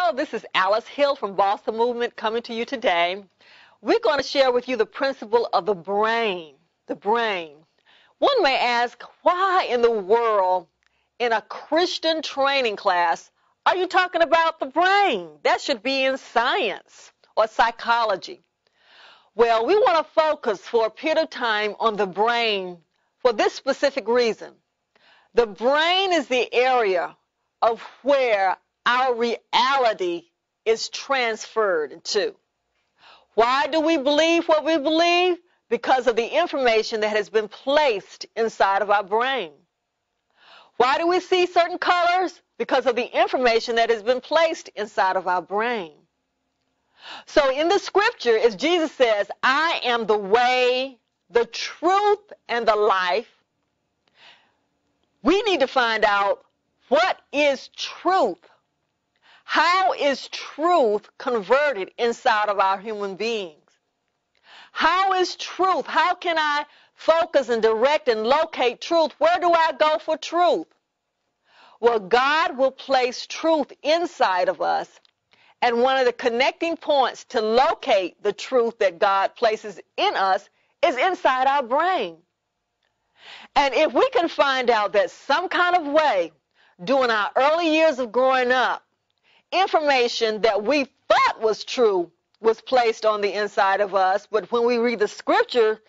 Hello, this is Alice Hill from Boston Movement coming to you today. We're going to share with you the principle of the brain. The brain. One may ask, why in the world in a Christian training class are you talking about the brain? That should be in science or psychology. Well, we want to focus for a period of time on the brain for this specific reason. The brain is the area of where our reality is transferred to. Why do we believe what we believe? Because of the information that has been placed inside of our brain. Why do we see certain colors? Because of the information that has been placed inside of our brain. So in the scripture, as Jesus says, I am the way, the truth, and the life, we need to find out what is truth. How is truth converted inside of our human beings? How is truth? How can I focus and direct and locate truth? Where do I go for truth? Well, God will place truth inside of us, and one of the connecting points to locate the truth that God places in us is inside our brain. And if we can find out that some kind of way, during our early years of growing up, information that we thought was true was placed on the inside of us, but when we read the scripture,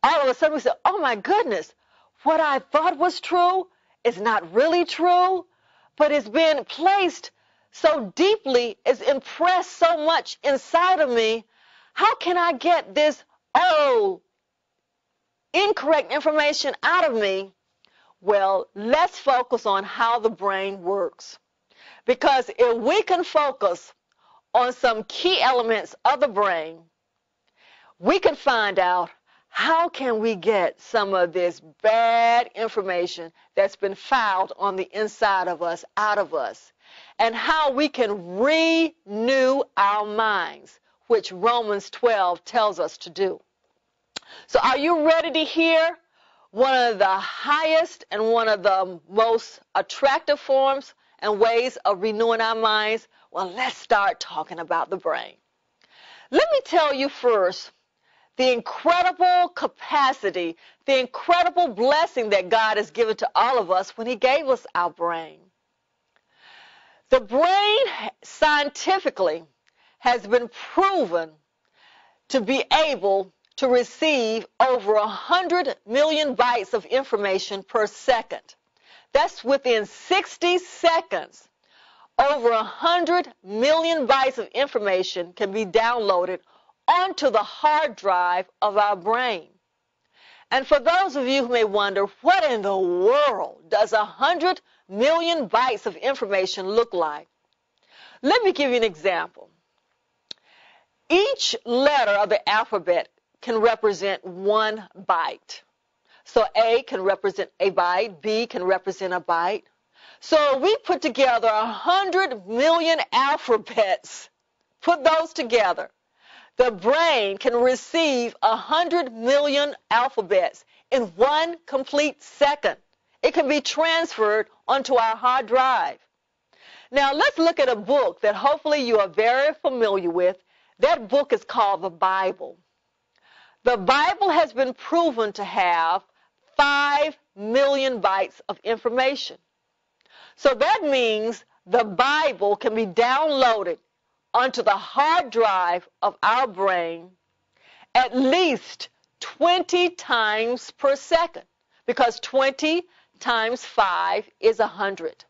all of a sudden we say, oh my goodness, what I thought was true is not really true, but it's been placed so deeply, it's impressed so much inside of me. How can I get this incorrect information out of me? Well, let's focus on how the brain works. Because if we can focus on some key elements of the brain, we can find out how can we get some of this bad information that's been filed on the inside of us out of us, and how we can renew our minds, which Romans 12 tells us to do. So are you ready to hear one of the highest and one of the most attractive forms and ways of renewing our minds? Well, let's start talking about the brain. Let me tell you first the incredible capacity, the incredible blessing that God has given to all of us when He gave us our brain. The brain scientifically has been proven to be able to receive over 100 million bytes of information per second. That's within 60 seconds. Over 100 million bytes of information can be downloaded onto the hard drive of our brain. And for those of you who may wonder, what in the world does 100 million bytes of information look like? Let me give you an example. Each letter of the alphabet can represent 1 byte. So A can represent a byte, B can represent a byte. So we put together 100 million alphabets, put those together. The brain can receive 100 million alphabets in 1 complete second. It can be transferred onto our hard drive. Now let's look at a book that hopefully you are very familiar with. That book is called the Bible. The Bible has been proven to have 5 million bytes of information. So that means the Bible can be downloaded onto the hard drive of our brain at least 20 times per second, because 20 times 5 is 100.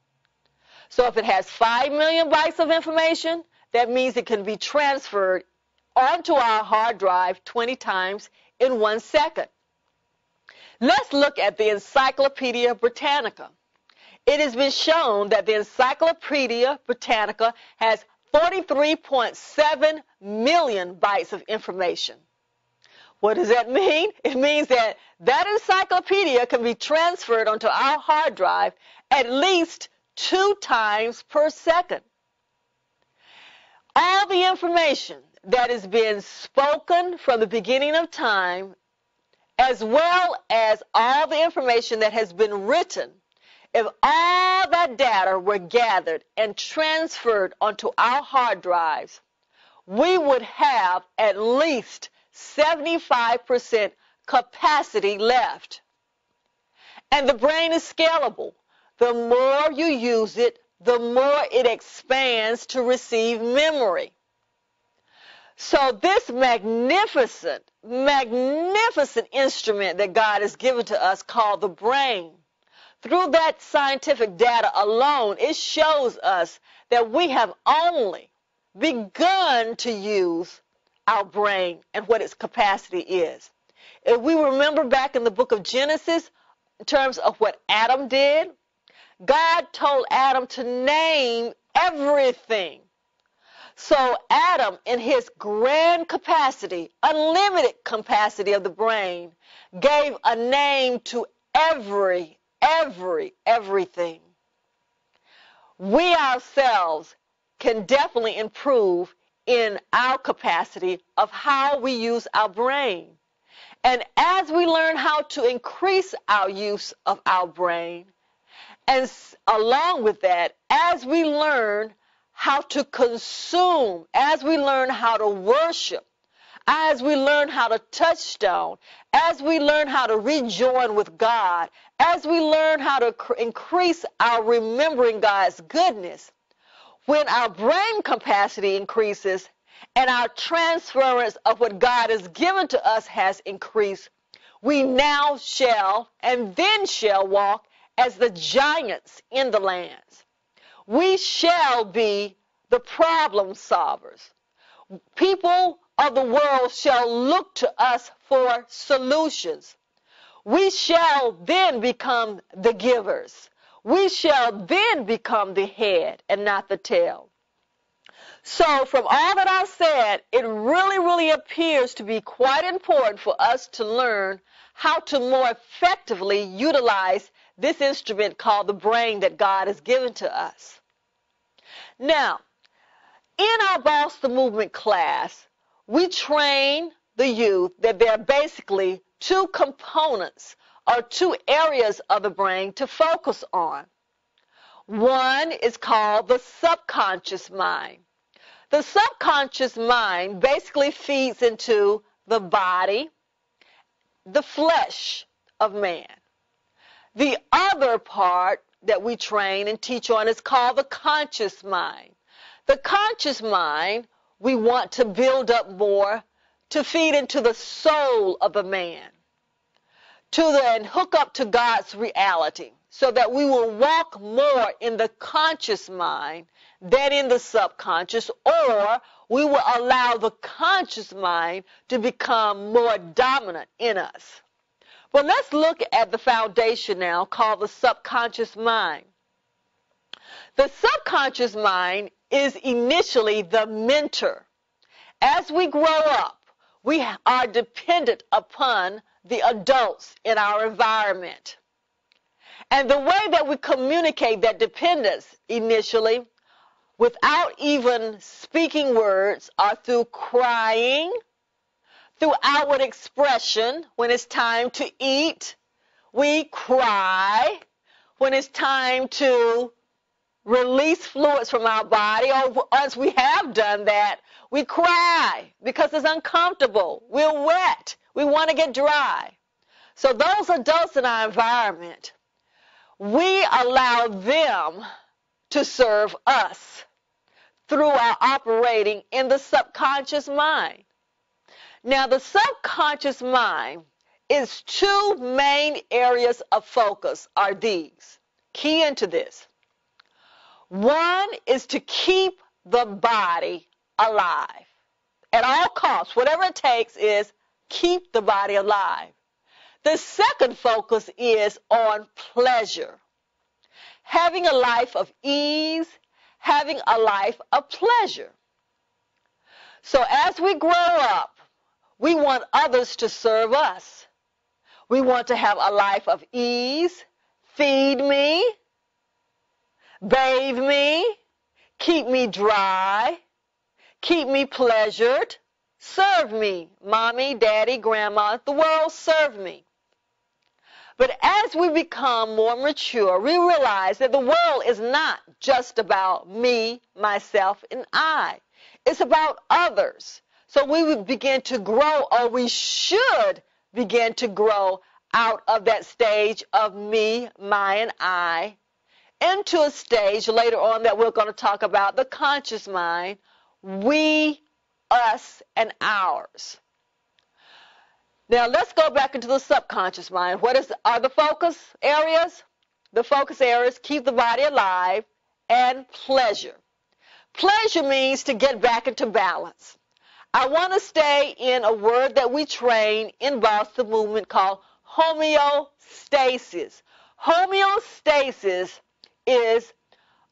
So if it has 5 million bytes of information, that means it can be transferred onto our hard drive 20 times in 1 second. Let's look at the Encyclopedia Britannica. It has been shown that the Encyclopedia Britannica has 43.7 million bytes of information. What does that mean? It means that that encyclopedia can be transferred onto our hard drive at least 2 times per second. All the information that has been spoken from the beginning of time, as well as all the information that has been written, If all that data were gathered and transferred onto our hard drives, we would have at least 75% capacity left. And the brain is scalable. The more you use it, the more it expands to receive memory. So this magnificent instrument that God has given to us called the brain, through that scientific data alone, it shows us that we have only begun to use our brain and what its capacity is. If we remember back in the book of Genesis, in terms of what Adam did, God told Adam to name everything. So Adam, in his grand capacity, unlimited capacity of the brain, gave a name to everything. We ourselves can definitely improve in our capacity of how we use our brain. And as we learn how to increase our use of our brain, and along with that, as we learn how to consume, as we learn how to worship, as we learn how to touchstone, as we learn how to rejoin with God, as we learn how to increase our remembering God's goodness, when our brain capacity increases and our transference of what God has given to us has increased, we now shall and then shall walk as the giants in the lands. We shall be the problem solvers. People of the world shall look to us for solutions. We shall then become the givers. We shall then become the head and not the tail. So from all that I've said, it really appears to be quite important for us to learn how to more effectively utilize this instrument called the brain that God has given to us. Now, in our Boss the Movement class, we train the youth that there are basically two components or two areas of the brain to focus on. One is called the subconscious mind. The subconscious mind basically feeds into the body, the flesh of man. The other part that we train and teach on is called the conscious mind. The conscious mind we want to build up more to feed into the soul of a man, to then hook up to God's reality so that we will walk more in the conscious mind than in the subconscious, or we will allow the conscious mind to become more dominant in us. But let's look at the foundation now called the subconscious mind. The subconscious mind is initially the mentor. As we grow up, we are dependent upon the adults in our environment. And the way that we communicate that dependence initially, without even speaking words, are through crying, through outward expression. When it's time to eat, we cry. When it's time to release fluids from our body, or once we have done that, we cry because it's uncomfortable. We're wet. We want to get dry. So those adults in our environment, we allow them to serve us through our operating in the subconscious mind. Now, the subconscious mind is two main areas of focus are these. Key into this. One is to keep the body alive. At all costs, whatever it takes is keep the body alive. The second focus is on pleasure. Having a life of ease, having a life of pleasure. So as we grow up, we want others to serve us. We want to have a life of ease, feed me, bathe me, keep me dry, keep me pleasured, serve me. Mommy, daddy, grandma, the world serve me. But as we become more mature, we realize that the world is not just about me, myself, and I. It's about others. So we would begin to grow, or we should begin to grow out of that stage of me, my, and I, into a stage later on that we're going to talk about, the conscious mind, we, us, and ours. Now let's go back into the subconscious mind. What are the focus areas? The focus areas: keep the body alive and pleasure. Pleasure means to get back into balance. I want to stay in a word that we train in Boston movement called homeostasis. Homeostasis is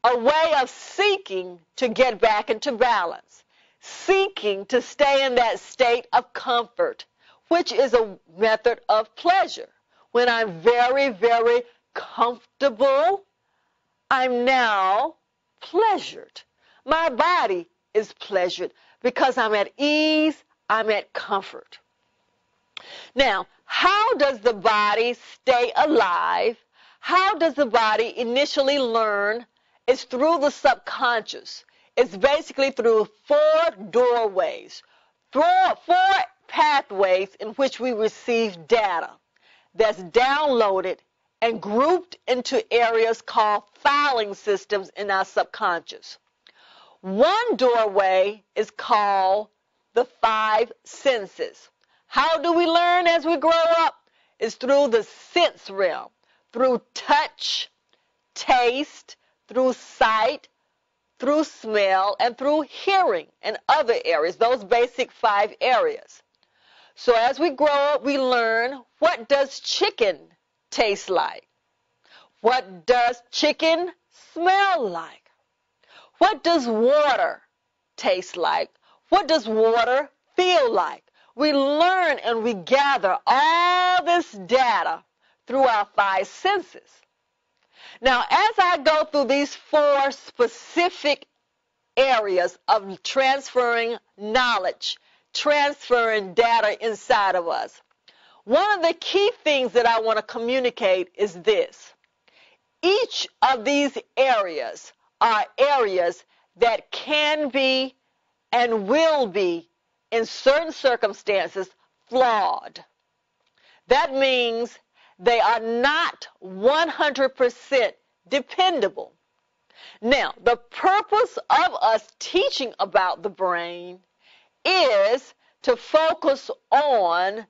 a way of seeking to get back into balance, seeking to stay in that state of comfort, which is a method of pleasure. When I'm very, very comfortable, I'm now pleasured. My body is pleasured because I'm at ease, I'm at comfort. Now, how does the body stay alive? How does the body initially learn? It's through the subconscious. It's basically through four doorways, four pathways in which we receive data that's downloaded and grouped into areas called filing systems in our subconscious. One doorway is called the five senses. How do we learn as we grow up? It's through the sense realm, through touch, taste, through sight, through smell, and through hearing and other areas, those basic five areas. So as we grow up, we learn, what does chicken taste like? What does chicken smell like? What does water taste like? What does water feel like? We learn and we gather all this data through our five senses. Now, as I go through these four specific areas of transferring knowledge, transferring data inside of us, one of the key things that I want to communicate is this. Each of these areas are areas that can be and will be, in certain circumstances, flawed. That means they are not 100% dependable. Now, the purpose of us teaching about the brain is to focus on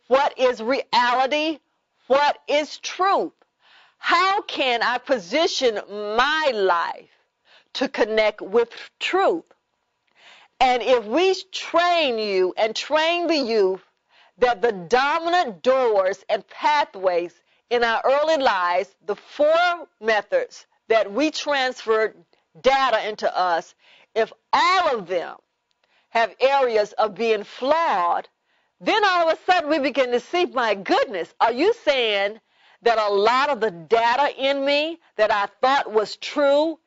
what is reality, what is truth. How can I position my life to connect with truth? And if we train you and train the youth that the dominant doors and pathways in our early lives, the four methods that we transferred data into us, if all of them have areas of being flawed, then all of a sudden we begin to see, my goodness, are you saying that a lot of the data in me that I thought was true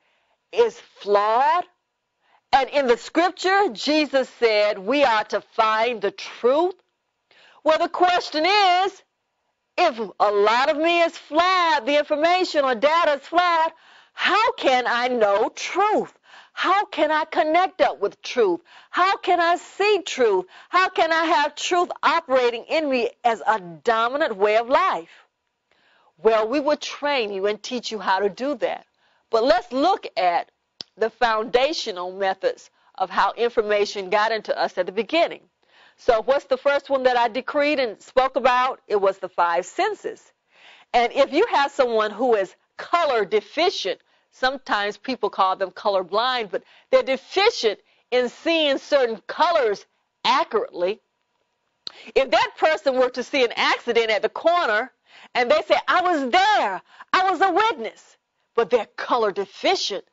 is flawed? And in the scripture, Jesus said we are to find the truth. Well, the question is, if a lot of me is flawed, the information or data is flawed, how can I know truth? How can I connect up with truth? How can I see truth? How can I have truth operating in me as a dominant way of life? Well, we will train you and teach you how to do that. But let's look at the foundational methods of how information got into us at the beginning. So what's the first one that I decreed and spoke about? It was the five senses. And if you have someone who is color deficient, sometimes people call them color blind, but they're deficient in seeing certain colors accurately. If that person were to see an accident at the corner and they say, I was there, I was a witness, but they're color deficient.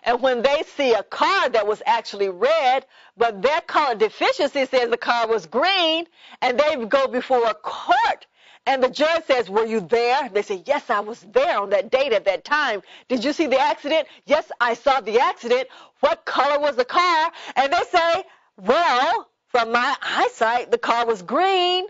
And when they see a car that was actually red, but their color deficiency says the car was green, and they go before a court, and the judge says, were you there? They say, yes, I was there on that date at that time. Did you see the accident? Yes, I saw the accident. What color was the car? And they say, well, from my eyesight, the car was green.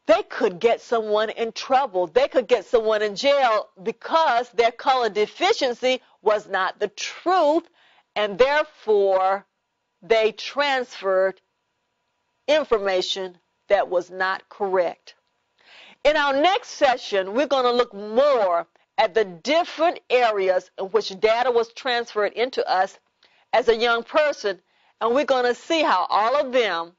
they could get someone in trouble. They could get someone in jail because their color deficiency was not the truth, and therefore they transferred information that was not correct. In our next session, we're going to look more at the different areas in which data was transferred into us as a young person, and we're going to see how all of them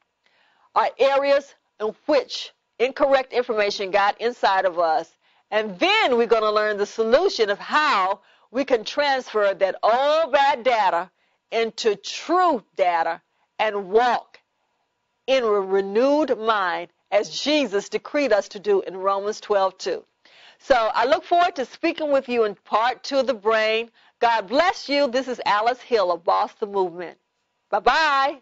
are areas in which incorrect information got inside of us. And then we're going to learn the solution of how we can transfer that all bad data into true data and walk in a renewed mind as Jesus decreed us to do in Romans 12:2. So I look forward to speaking with you in part 2 of the brain. God bless you. This is Alice Hill of Boston Movement. Bye-bye.